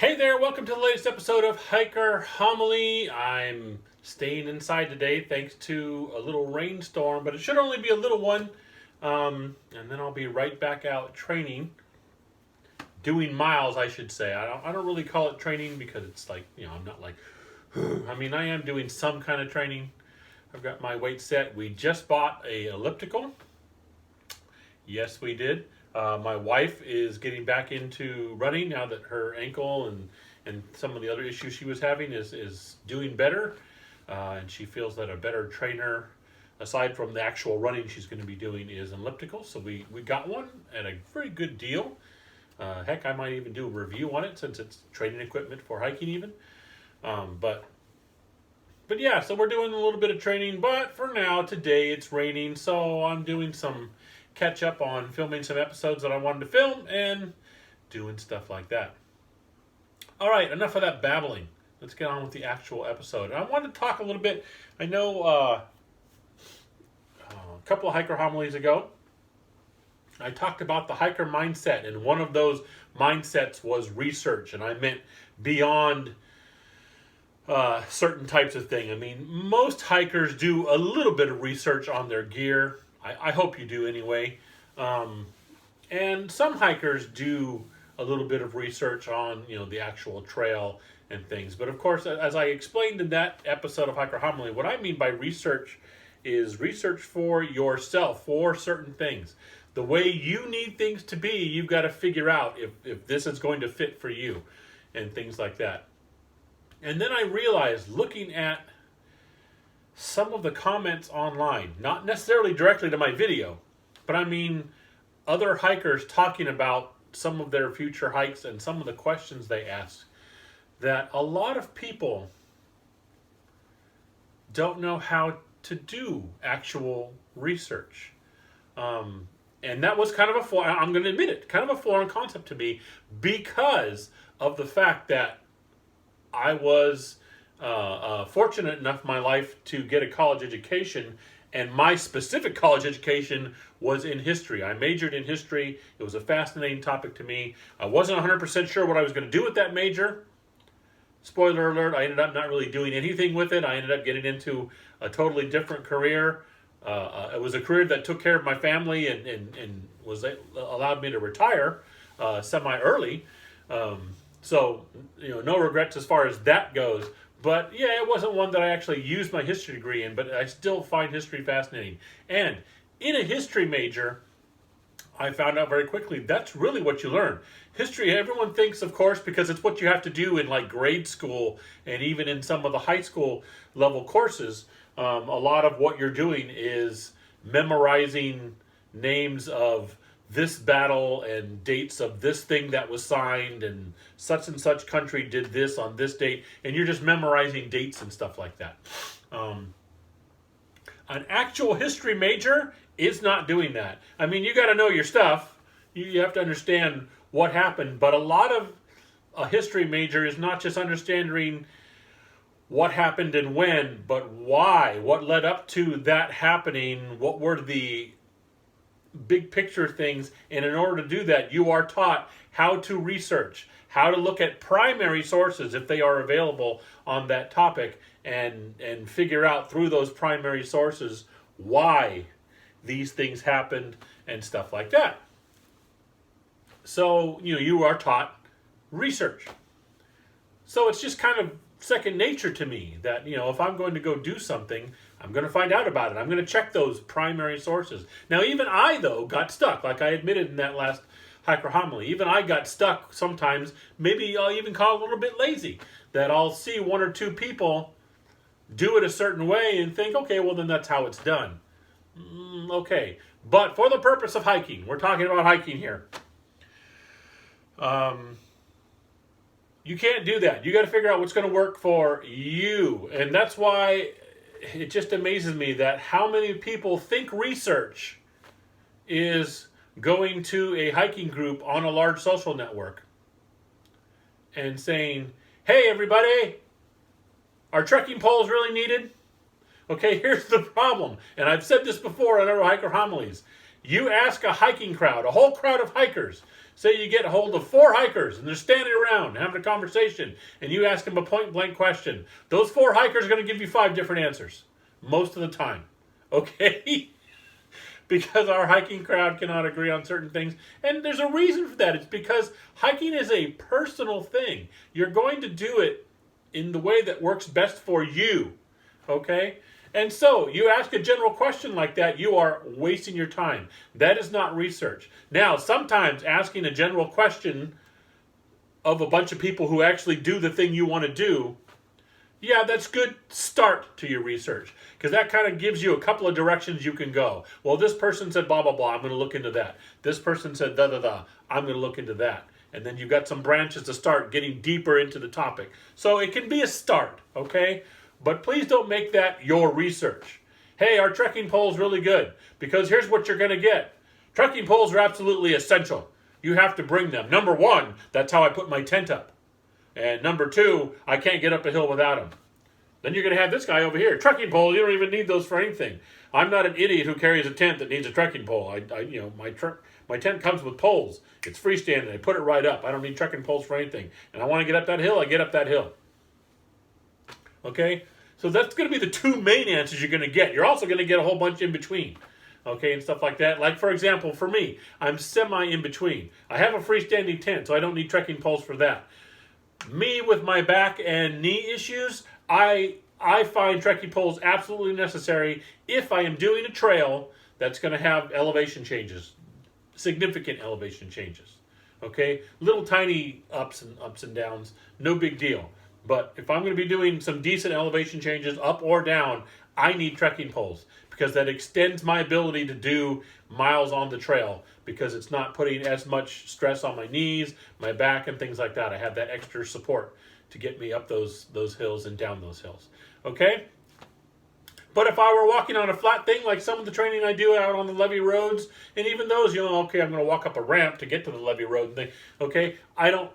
Hey there, welcome to the latest episode of Hiker Homily. I'm staying inside today thanks to a little rainstorm, but it should only be a little one. And then I'll be right back out training, doing miles, I should say. I don't really call it training because it's like, I'm not like, I mean, I am doing some kind of training. I've got my weight set. We just bought a elliptical. Yes, we did. My wife is getting back into running now that her ankle and some of the other issues she was having is doing better. And she feels that a better trainer, aside from the actual running she's going to be doing, is an elliptical. So we got one at a very good deal. Heck, I might even do a review on it since it's training equipment for hiking even. But yeah, so we're doing a little bit of training. But for now, today it's raining, so I'm doing some catch up on filming some episodes that I wanted to film and doing stuff like that. All right, enough of that babbling. Let's get on with the actual episode. I wanted to talk a little bit. I know a couple of hiker homilies ago, I talked about the hiker mindset, and one of those mindsets was research, and I meant beyond certain types of thing. I mean, most hikers do a little bit of research on their gear. I hope you do anyway. And some hikers do a little bit of research on, the actual trail and things. But of course, as I explained in that episode of Hiker Homily, what I mean by research is research for yourself, for certain things. The way you need things to be, you've got to figure out if this is going to fit for you and things like that. And then I realized, looking at some of the comments online, not necessarily directly to my video, but I mean other hikers talking about some of their future hikes and some of the questions they ask, that a lot of people don't know how to do actual research. And that was kind of a foreign, I'm going to admit it, kind of a foreign concept to me because of the fact that I was fortunate enough in my life to get a college education, and my specific college education was in history. I majored in history. It was a fascinating topic to me. I wasn't 100% sure what I was going to do with that major. Spoiler alert, I ended up not really doing anything with it. I ended up getting into a totally different career. It was a career that took care of my family and was allowed me to retire semi-early. So, no regrets as far as that goes. But yeah, it wasn't one that I actually used my history degree in, but I still find history fascinating. And in a history major, I found out very quickly that's really what you learn. History, everyone thinks, of course, because it's what you have to do in like grade school and even in some of the high school level courses. A lot of what you're doing is memorizing names of this battle and dates of this thing that was signed and such country did this on this date, and you're just memorizing dates and stuff like that. An actual history major is not doing that. I mean, you got to know your stuff. You have to understand what happened, but a lot of a history major is not just understanding what happened and when, but why, what led up to that happening, what were the big picture things, and in order to do that, you are taught how to research, how to look at primary sources if they are available on that topic, and figure out through those primary sources why these things happened and stuff like that. So, you are taught research. So it's just kind of second nature to me that, if I'm going to go do something, I'm going to find out about it. I'm going to check those primary sources. Now, even I, though, got stuck, like I admitted in that last hiker homily. Even I got stuck sometimes. Maybe I'll even call it a little bit lazy, that I'll see one or two people do it a certain way and think, okay, well, then that's how it's done. Okay. But for the purpose of hiking, we're talking about hiking here. You can't do that. You got to figure out what's going to work for you. And that's why it just amazes me that how many people think research is going to a hiking group on a large social network and saying, hey, everybody, are trekking poles really needed? Okay, here's the problem. And I've said this before in other hiker homilies. You ask a hiking crowd, a whole crowd of hikers. Say you get a hold of 4 hikers and they're standing around having a conversation, and you ask them a point blank question. Those 4 hikers are going to give you 5 different answers most of the time. Okay? Because our hiking crowd cannot agree on certain things. And there's a reason for that. It's because hiking is a personal thing. You're going to do it in the way that works best for you. Okay? And so, you ask a general question like that, you are wasting your time. That is not research. Now, sometimes asking a general question of a bunch of people who actually do the thing you want to do, yeah, that's good start to your research. Because that kind of gives you a couple of directions you can go. Well, this person said blah, blah, blah, I'm going to look into that. This person said da, da, da, I'm going to look into that. And then you've got some branches to start getting deeper into the topic. So it can be a start, okay? But please don't make that your research. Hey, our trekking pole's really good, because here's what you're going to get. Trekking poles are absolutely essential. You have to bring them. Number 1, that's how I put my tent up. And number 2, I can't get up a hill without them. Then you're going to have this guy over here. Trekking pole, you don't even need those for anything. I'm not an idiot who carries a tent that needs a trekking pole. My tent comes with poles. It's freestanding. I put it right up. I don't need trekking poles for anything. And I want to get up that hill, I get up that hill. Okay? So that's going to be the 2 main answers you're going to get. You're also going to get a whole bunch in between. Okay, and stuff like that. Like, for example, for me, I'm semi-in-between. I have a freestanding tent, so I don't need trekking poles for that. Me, with my back and knee issues, I find trekking poles absolutely necessary if I am doing a trail that's going to have elevation changes. Significant elevation changes. Okay? Little tiny ups and downs, no big deal. But if I'm going to be doing some decent elevation changes up or down, I need trekking poles, because that extends my ability to do miles on the trail, because it's not putting as much stress on my knees, my back, and things like that. I have that extra support to get me up those hills and down those hills. Okay? But if I were walking on a flat thing, like some of the training I do out on the levee roads, and even those, okay, I'm going to walk up a ramp to get to the levee road and thing, okay, I don't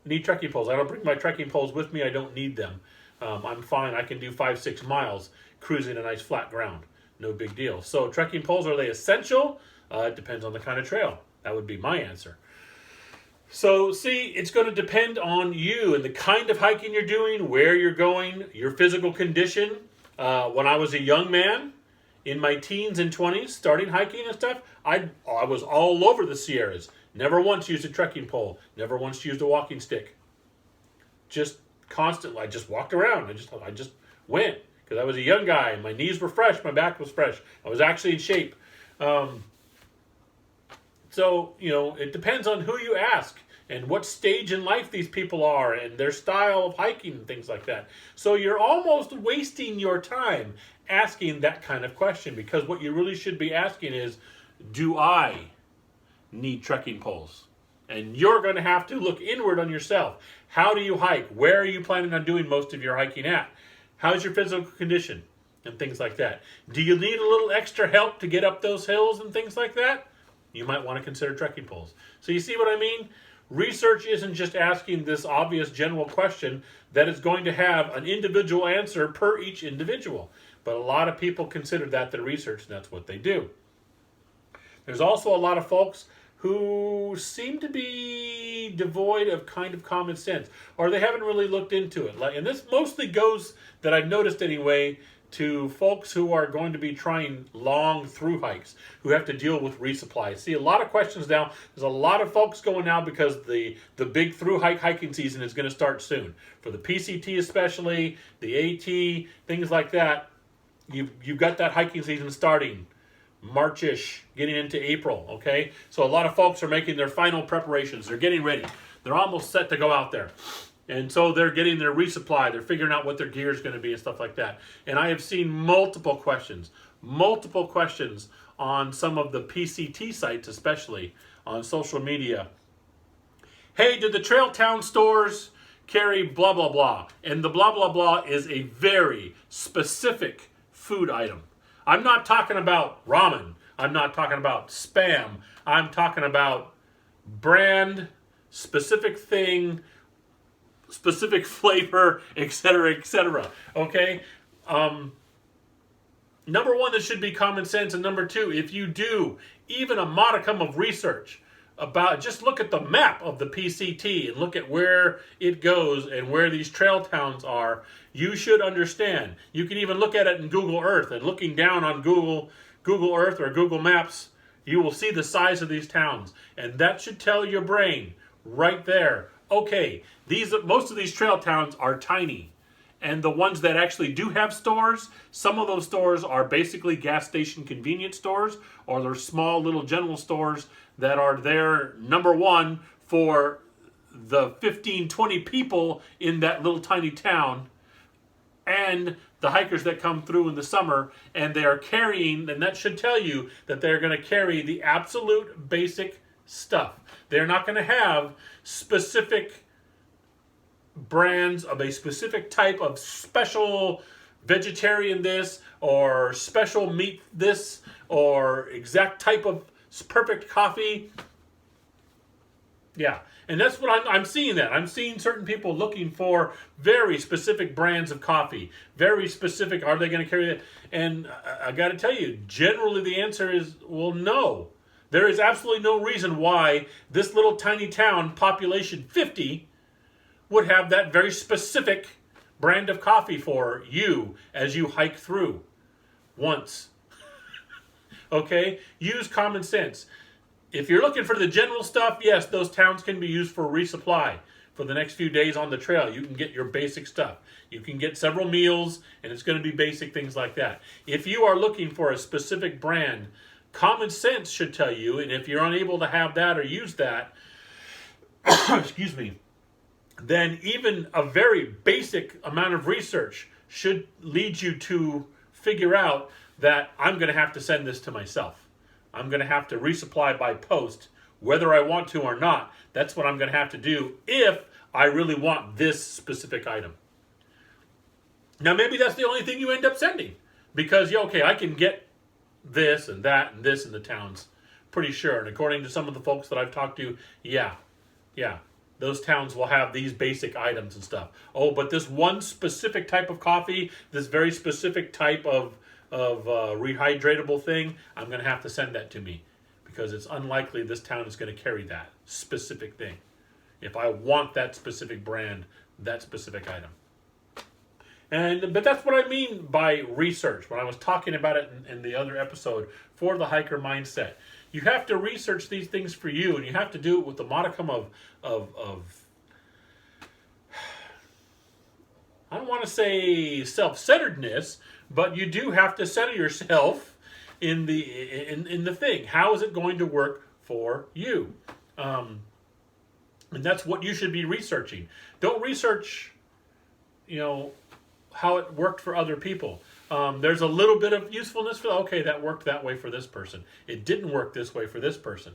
need trekking poles. I don't bring my trekking poles with me. I don't need them. I'm fine. I can do 5-6 miles cruising a nice flat ground. No big deal. So trekking poles, are they essential? It depends on the kind of trail. That would be my answer. So see, it's going to depend on you and the kind of hiking you're doing, where you're going, your physical condition. When I was a young man, in my teens and 20s, starting hiking and stuff, I was all over the Sierras. Never once used a trekking pole. Never once used a walking stick. Just constantly, I just walked around. I just went, because I was a young guy and my knees were fresh, my back was fresh. I was actually in shape. So, it depends on who you ask and what stage in life these people are and their style of hiking and things like that. So you're almost wasting your time asking that kind of question, because what you really should be asking is, do I need trekking poles? And you're going to have to look inward on yourself. How do you hike? Where are you planning on doing most of your hiking at? How's your physical condition? And things like that. Do you need a little extra help to get up those hills and things like that? You might want to consider trekking poles. So you see what I mean? Research isn't just asking this obvious general question that is going to have an individual answer per each individual. But a lot of people consider that their research, and that's what they do. There's also a lot of folks who seem to be devoid of kind of common sense, or they haven't really looked into it. And this mostly goes, that I've noticed anyway, to folks who are going to be trying long through hikes, who have to deal with resupply. See, a lot of questions now. There's a lot of folks going now because the big through hiking season is going to start soon. For the PCT especially, the AT, things like that, you've got that hiking season starting March-ish, getting into April, okay? So a lot of folks are making their final preparations. They're getting ready. They're almost set to go out there. And so they're getting their resupply. They're figuring out what their gear is going to be and stuff like that. And I have seen multiple questions on some of the PCT sites, especially on social media. Hey, did the Trail Town stores carry blah, blah, blah? And the blah, blah, blah is a very specific food item. I'm not talking about ramen. I'm not talking about Spam. I'm talking about brand, specific thing, specific flavor, etc., etc. Okay? number one, this should be common sense. And number two, if you do even a modicum of research about, just look at the map of the PCT and look at where it goes and where these trail towns are, you should understand. You can even look at it in Google Earth, and looking down on Google Earth or Google Maps, you will see the size of these towns. And that should tell your brain right there, okay, most of these trail towns are tiny. And the ones that actually do have stores, some of those stores are basically gas station convenience stores, or they're small little general stores that are there, number one, for the 15, 20 people in that little tiny town, and the hikers that come through in the summer, and they are carrying, and that should tell you that they're going to carry the absolute basic stuff. They're not going to have specific brands of a specific type of special vegetarian this, or special meat this, or exact type of perfect coffee. Yeah, and that's what I'm seeing. That I'm seeing certain people looking for very specific brands of coffee, very specific. Are they going to carry that? And I got to tell you, generally the answer is, well, no. There is absolutely no reason why this little tiny town, population 50, would have that very specific brand of coffee for you as you hike through once. Okay? Use common sense. If you're looking for the general stuff, yes, those towns can be used for resupply for the next few days on the trail. You can get your basic stuff. You can get several meals, and it's going to be basic things like that. If you are looking for a specific brand, common sense should tell you, and if you're unable to have that or use that, excuse me, then even a very basic amount of research should lead you to figure out that I'm going to have to send this to myself. I'm going to have to resupply by post, whether I want to or not. That's what I'm going to have to do if I really want this specific item. Now, maybe that's the only thing you end up sending, because, yeah, okay, I can get this and that and this in the towns, pretty sure. And according to some of the folks that I've talked to, yeah, those towns will have these basic items and stuff. Oh, but this one specific type of coffee, this very specific type of rehydratable thing, I'm going to have to send that to me, because it's unlikely this town is going to carry that specific thing. If I want that specific brand, that specific item. But that's what I mean by research. When I was talking about it in the other episode for the hiker mindset, you have to research these things for you, and you have to do it with the modicum of I don't want to say self-centeredness, but you do have to center yourself in the thing. How is it going to work for you? And that's what you should be researching. Don't research, how it worked for other people. There's a little bit of usefulness for, okay, that worked that way for this person. It didn't work this way for this person.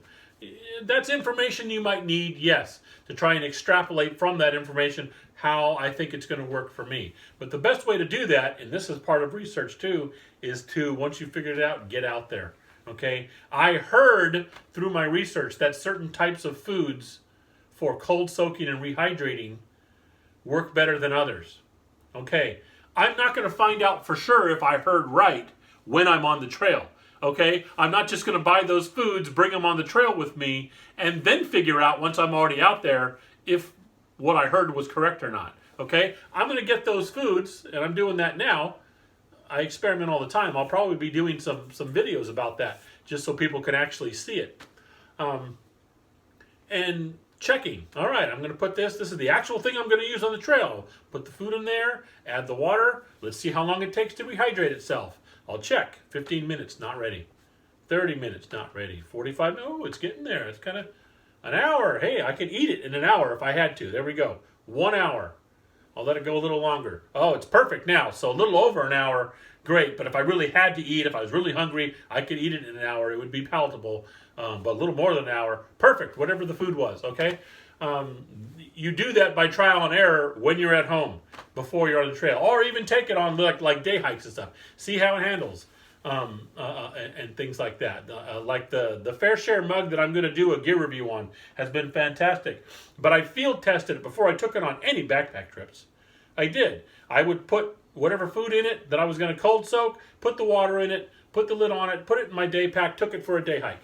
That's information you might need, yes, to try and extrapolate from that information how I think it's going to work for me. But the best way to do that, and this is part of research too, is to, once you figure it out, get out there. Okay? I heard through my research that certain types of foods for cold soaking and rehydrating work better than others. Okay? I'm not going to find out for sure if I heard right when I'm on the trail. Okay? I'm not just going to buy those foods, bring them on the trail with me, and then figure out once I'm already out there if what I heard was correct or not. Okay? I'm going to get those foods, and I'm doing that now. I experiment all the time. I'll probably be doing some videos about that just so people can actually see it. And checking. All right, I'm going to put this. This is the actual thing I'm going to use on the trail. Put the food in there, add the water. Let's see how long it takes to rehydrate itself. I'll check. 15 minutes, not ready. 30 minutes, not ready. 45, oh, it's getting there. It's kind of an hour. Hey, I could eat it in an hour if I had to. There we go. 1 hour. I'll let it go a little longer. Oh, it's perfect now. So a little over an hour, great. But if I really had to eat, if I was really hungry, I could eat it in an hour. It would be palatable. But a little more than an hour, perfect, whatever the food was, okay? You do that by trial and error when you're at home, before you're on the trail. Or even take it on like day hikes and stuff. See how it handles, and things like that. Like the Fair Share mug that I'm going to do a gear review on has been fantastic. But I field tested it before I took it on any backpack trips. I did. I would put whatever food in it that I was going to cold soak, put the water in it, put the lid on it, put it in my day pack, took it for a day hike.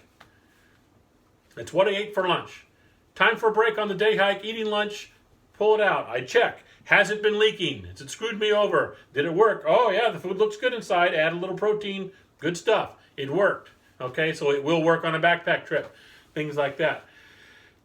That's what I ate for lunch. Time for a break on the day hike, eating lunch, pull it out. I check. Has it been leaking? Has it screwed me over? Did it work? Oh yeah, the food looks good inside. Add a little protein. Good stuff. It worked. Okay, so it will work on a backpack trip. Things like that.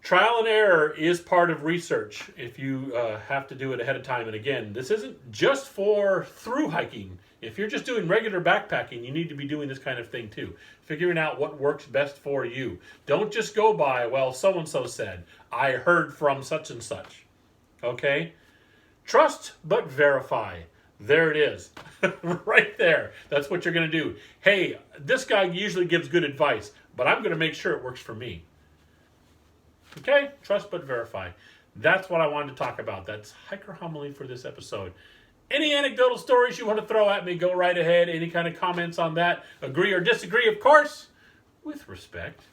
Trial and error is part of research if you have to do it ahead of time. And again, this isn't just for through hiking. If you're just doing regular backpacking, you need to be doing this kind of thing too. Figuring out what works best for you. Don't just go by, well, so-and-so said. I heard from such and such. Okay? Trust but verify. There it is. Right there. That's what you're going to do. Hey, this guy usually gives good advice, but I'm going to make sure it works for me. Okay? Trust but verify. That's what I wanted to talk about. That's Hiker Homily for this episode. Any anecdotal stories you want to throw at me, go right ahead. Any kind of comments on that, agree or disagree, of course, with respect.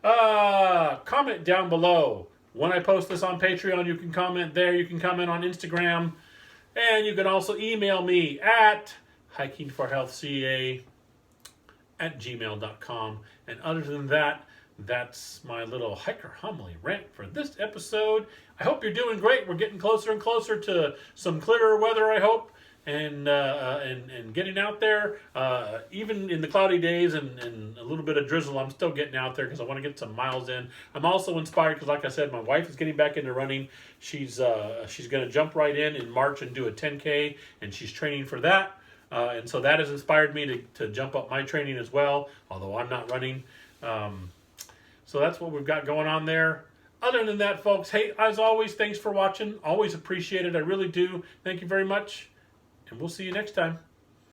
Comment down below. When I post this on Patreon, you can comment there. You can comment on Instagram. And you can also email me at hikingforhealthca@gmail.com. And other than that, that's my little hiker homily rant for this episode. I hope you're doing great. We're getting closer and closer to some clearer weather, I hope, and getting out there. Even in the cloudy days and a little bit of drizzle, I'm still getting out there because I want to get some miles in. I'm also inspired because, like I said, my wife is getting back into running. She's going to jump right in March and do a 10K, and she's training for that. And so that has inspired me to jump up my training as well, although I'm not running. So that's what we've got going on there. Other than that, folks, hey, as always, thanks for watching. Always appreciate it. I really do. Thank you very much. And we'll see you next time.